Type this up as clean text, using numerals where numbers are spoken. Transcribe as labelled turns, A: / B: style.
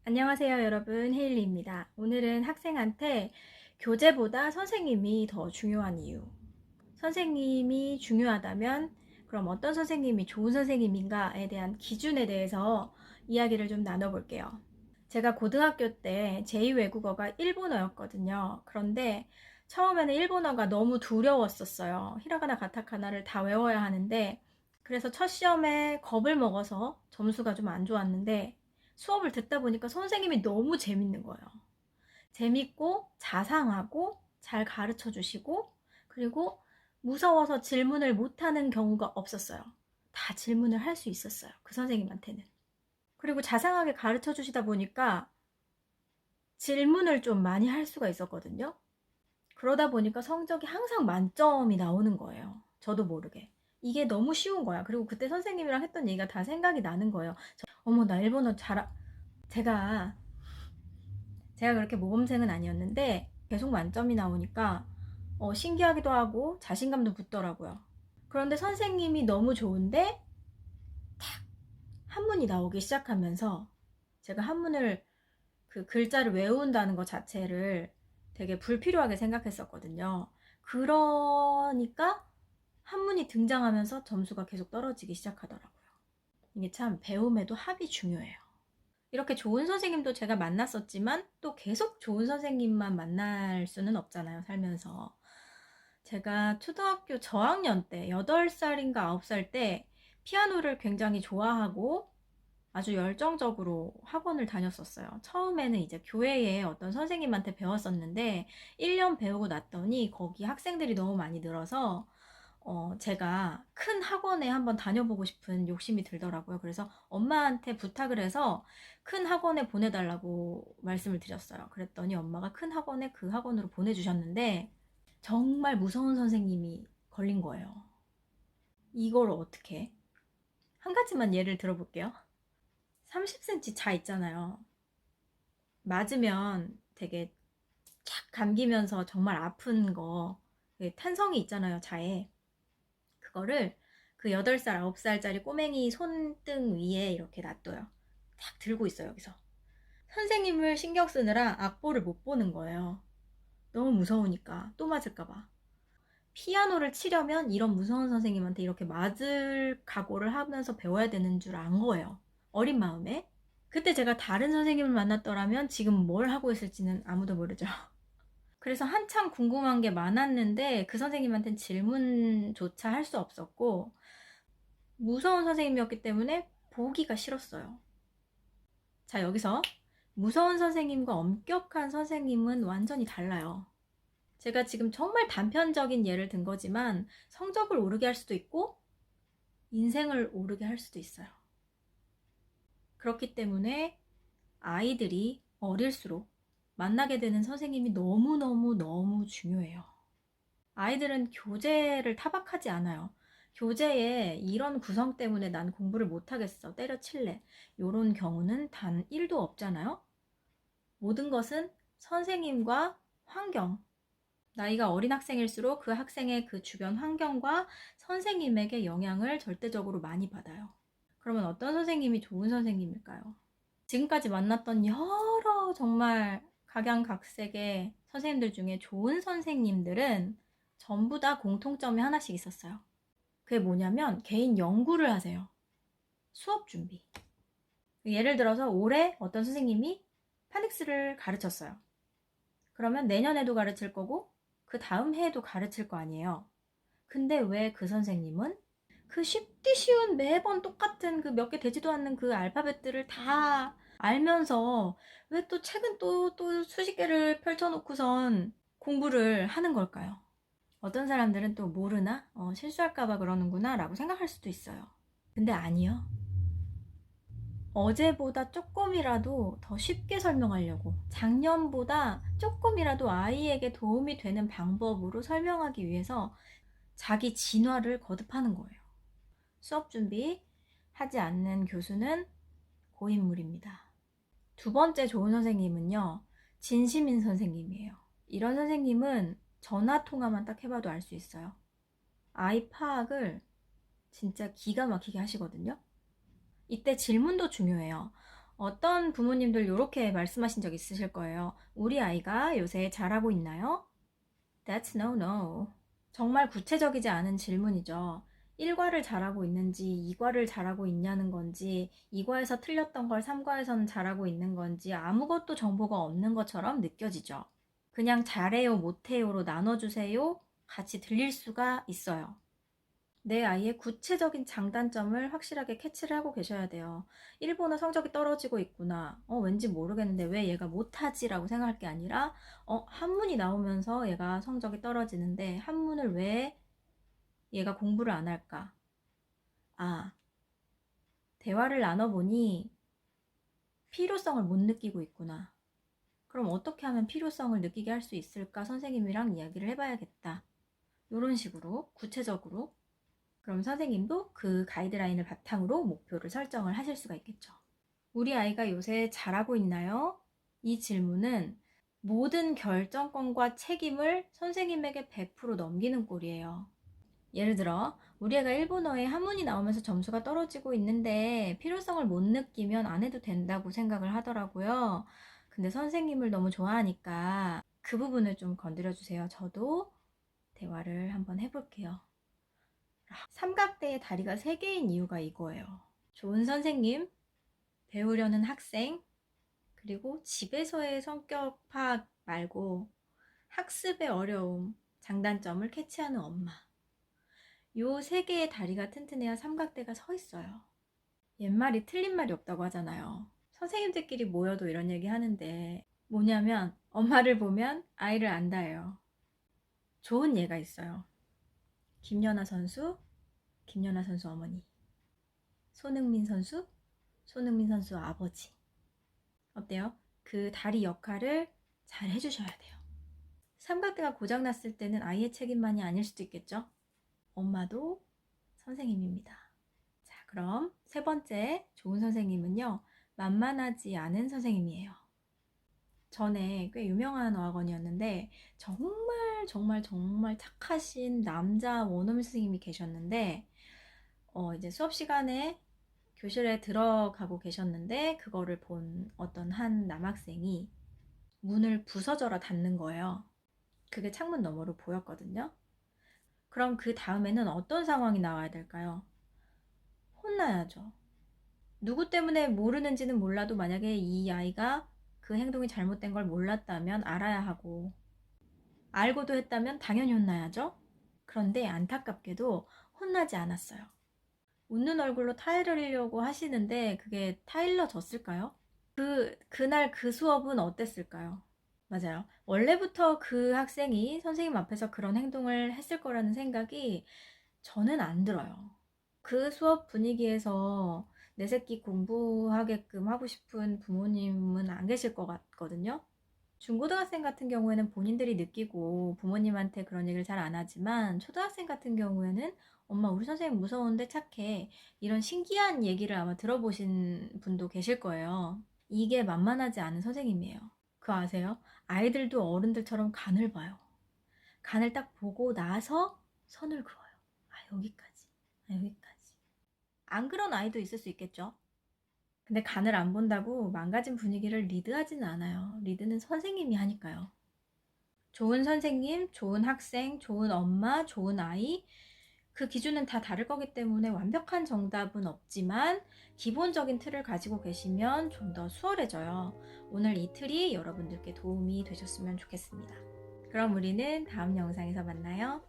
A: 안녕하세요 여러분, 헤일리입니다. 오늘은 학생한테 교재보다 선생님이 더 중요한 이유, 선생님이 중요하다면 그럼 어떤 선생님이 좋은 선생님인가에 대한 기준에 대해서 이야기를 좀 나눠볼게요. 제가 고등학교 때 제2외국어가 일본어였거든요. 그런데 처음에는 일본어가 너무 두려웠었어요. 히라가나 가타카나를 다 외워야 하는데, 그래서 첫 시험에 겁을 먹어서 점수가 좀 안 좋았는데, 수업을 듣다 보니까 선생님이 너무 재밌는 거예요. 재밌고 자상하고 잘 가르쳐 주시고, 그리고 무서워서 질문을 못하는 경우가 없었어요. 다 질문을 할 수 있었어요, 그 선생님한테는. 그리고 자상하게 가르쳐 주시다 보니까 질문을 좀 많이 할 수가 있었거든요. 그러다 보니까 성적이 항상 만점이 나오는 거예요, 저도 모르게. 이게 너무 쉬운 거야. 그리고 그때 선생님이랑 했던 얘기가 다 생각이 나는 거예요. 어머, 나 일본어 제가 그렇게 모범생은 아니었는데 계속 만점이 나오니까 신기하기도 하고 자신감도 붙더라고요. 그런데 선생님이 너무 좋은데 탁 한문이 나오기 시작하면서, 제가 한문을 그 글자를 외운다는 것 자체를 되게 불필요하게 생각했었거든요. 그러니까 한문이 등장하면서 점수가 계속 떨어지기 시작하더라고요. 이게 참 배움에도 합이 중요해요. 이렇게 좋은 선생님도 제가 만났었지만 또 계속 좋은 선생님만 만날 수는 없잖아요, 살면서. 제가 초등학교 저학년 때 8살인가 9살 때 피아노를 굉장히 좋아하고 아주 열정적으로 학원을 다녔었어요. 처음에는 이제 교회에 어떤 선생님한테 배웠었는데 1년 배우고 났더니 거기 학생들이 너무 많이 늘어서 제가 큰 학원에 한번 다녀보고 싶은 욕심이 들더라고요. 그래서 엄마한테 부탁을 해서 큰 학원에 보내달라고 말씀을 드렸어요. 그랬더니 엄마가 큰 학원에, 그 학원으로 보내주셨는데 정말 무서운 선생님이 걸린 거예요. 이걸 어떻게 해? 한 가지만 예를 들어볼게요. 30cm 자 있잖아요. 맞으면 되게 착 감기면서 정말 아픈 거, 탄성이 있잖아요, 자에. 그거를 그 8살, 9살짜리 꼬맹이 손등 위에 이렇게 놔둬요. 딱 들고 있어요, 여기서. 선생님을 신경 쓰느라 악보를 못 보는 거예요. 너무 무서우니까 또 맞을까봐. 피아노를 치려면 이런 무서운 선생님한테 이렇게 맞을 각오를 하면서 배워야 되는 줄 안 거예요, 어린 마음에. 그때 제가 다른 선생님을 만났더라면 지금 뭘 하고 있을지는 아무도 모르죠. 그래서 한참 궁금한 게 많았는데 그 선생님한테는 질문조차 할 수 없었고, 무서운 선생님이었기 때문에 보기가 싫었어요. 자, 여기서 무서운 선생님과 엄격한 선생님은 완전히 달라요. 제가 지금 정말 단편적인 예를 든 거지만 성적을 오르게 할 수도 있고 인생을 오르게 할 수도 있어요. 그렇기 때문에 아이들이 어릴수록 만나게 되는 선생님이 너무너무 중요해요. 아이들은 교재를 타박하지 않아요. 교재에 이런 구성 때문에 난 공부를 못하겠어, 때려칠래, 이런 경우는 단 1도 없잖아요. 모든 것은 선생님과 환경, 나이가 어린 학생일수록 그 학생의 그 주변 환경과 선생님에게 영향을 절대적으로 많이 받아요. 그러면 어떤 선생님이 좋은 선생님일까요? 지금까지 만났던 여러 정말 각양각색의 선생님들 중에 좋은 선생님들은 전부 다 공통점이 하나씩 있었어요. 그게 뭐냐면 개인 연구를 하세요. 수업 준비. 예를 들어서 올해 어떤 선생님이 파닉스를 가르쳤어요. 그러면 내년에도 가르칠 거고 그 다음 해에도 가르칠 거 아니에요. 근데 왜 그 선생님은 그 쉽디 쉬운 매번 똑같은 그 몇 개 되지도 않는 그 알파벳들을 다 알면서 왜 또 책은 또 수십 개를 펼쳐놓고선 공부를 하는 걸까요? 어떤 사람들은 또 모르나? 실수할까봐 그러는구나 라고 생각할 수도 있어요. 근데 아니요. 어제보다 조금이라도 더 쉽게 설명하려고, 작년보다 조금이라도 아이에게 도움이 되는 방법으로 설명하기 위해서 자기 진화를 거듭하는 거예요. 수업 준비 하지 않는 교수는 고인물입니다. 두 번째 좋은 선생님은요, 진심인 선생님이에요. 이런 선생님은 전화 통화만 딱 해봐도 알 수 있어요. 아이 파악을 진짜 기가 막히게 하시거든요. 이때 질문도 중요해요. 어떤 부모님들 이렇게 말씀하신 적 있으실 거예요. 우리 아이가 요새 잘하고 있나요? That's no, no. 정말 구체적이지 않은 질문이죠. 1과를 잘하고 있는지 2과를 잘하고 있냐는 건지 2과에서 틀렸던 걸 3과에서는 잘하고 있는 건지 아무것도 정보가 없는 것처럼 느껴지죠. 그냥 잘해요, 못해요로 나눠주세요. 같이 들릴 수가 있어요. 내 아이의 구체적인 장단점을 확실하게 캐치를 하고 계셔야 돼요. 일본어 성적이 떨어지고 있구나. 왠지 모르겠는데 왜 얘가 못하지라고 생각할 게 아니라 한문이 나오면서 얘가 성적이 떨어지는데 한문을 왜 얘가 공부를 안 할까? 아, 대화를 나눠보니 필요성을 못 느끼고 있구나. 그럼 어떻게 하면 필요성을 느끼게 할 수 있을까? 선생님이랑 이야기를 해봐야겠다. 이런 식으로 구체적으로. 그럼 선생님도 그 가이드라인을 바탕으로 목표를 설정을 하실 수가 있겠죠. 우리 아이가 요새 잘하고 있나요? 이 질문은 모든 결정권과 책임을 선생님에게 100% 넘기는 꼴이에요. 예를 들어 우리 애가 일본어에 한문이 나오면서 점수가 떨어지고 있는데 필요성을 못 느끼면 안 해도 된다고 생각을 하더라고요. 근데 선생님을 너무 좋아하니까 그 부분을 좀 건드려 주세요. 저도 대화를 한번 해볼게요. 삼각대의 다리가 3개인 이유가 이거예요. 좋은 선생님, 배우려는 학생, 그리고 집에서의 성격 파악 말고 학습의 어려움, 장단점을 캐치하는 엄마. 요 3개의 다리가 튼튼해야 삼각대가 서 있어요. 옛말이 틀린 말이 없다고 하잖아요. 선생님들끼리 모여도 이런 얘기 하는데 뭐냐면 엄마를 보면 아이를 안다예요. 좋은 예가 있어요. 김연아 선수 어머니. 손흥민 선수 아버지. 어때요? 그 다리 역할을 잘 해주셔야 돼요. 삼각대가 고장났을 때는 아이의 책임만이 아닐 수도 있겠죠? 엄마도 선생님입니다. 자, 그럼 3번째 좋은 선생님은요. 만만하지 않은 선생님이에요. 전에 꽤 유명한 어학원이었는데 정말 착하신 남자 원어민 선생님이 계셨는데 이제 수업 시간에 교실에 들어가고 계셨는데 그거를 본 어떤 한 남학생이 문을 부서져라 닫는 거예요. 그게 창문 너머로 보였거든요. 그럼 그 다음에는 어떤 상황이 나와야 될까요? 혼나야죠. 누구 때문에 모르는지는 몰라도 만약에 이 아이가 그 행동이 잘못된 걸 몰랐다면 알아야 하고 알고도 했다면 당연히 혼나야죠. 그런데 안타깝게도 혼나지 않았어요. 웃는 얼굴로 타이르려고 하시는데 그게 타일러졌을까요? 그날 그 수업은 어땠을까요? 맞아요. 원래부터 그 학생이 선생님 앞에서 그런 행동을 했을 거라는 생각이 저는 안 들어요. 그 수업 분위기에서 내 새끼 공부하게끔 하고 싶은 부모님은 안 계실 것 같거든요. 중고등학생 같은 경우에는 본인들이 느끼고 부모님한테 그런 얘기를 잘 안 하지만 초등학생 같은 경우에는 엄마 우리 선생님 무서운데 착해 이런 신기한 얘기를 아마 들어보신 분도 계실 거예요. 이게 만만하지 않은 선생님이에요. 그거 아세요? 아이들도 어른들처럼 간을 봐요. 간을 딱 보고 나서 선을 그어요. 여기까지. 여기까지. 안 그런 아이도 있을 수 있겠죠. 근데 간을 안 본다고 망가진 분위기를 리드하지는 않아요. 리드는 선생님이 하니까요. 좋은 선생님, 좋은 학생, 좋은 엄마, 좋은 아이 그 기준은 다 다를 거기 때문에 완벽한 정답은 없지만 기본적인 틀을 가지고 계시면 좀 더 수월해져요. 오늘 이 틀이 여러분들께 도움이 되셨으면 좋겠습니다. 그럼 우리는 다음 영상에서 만나요.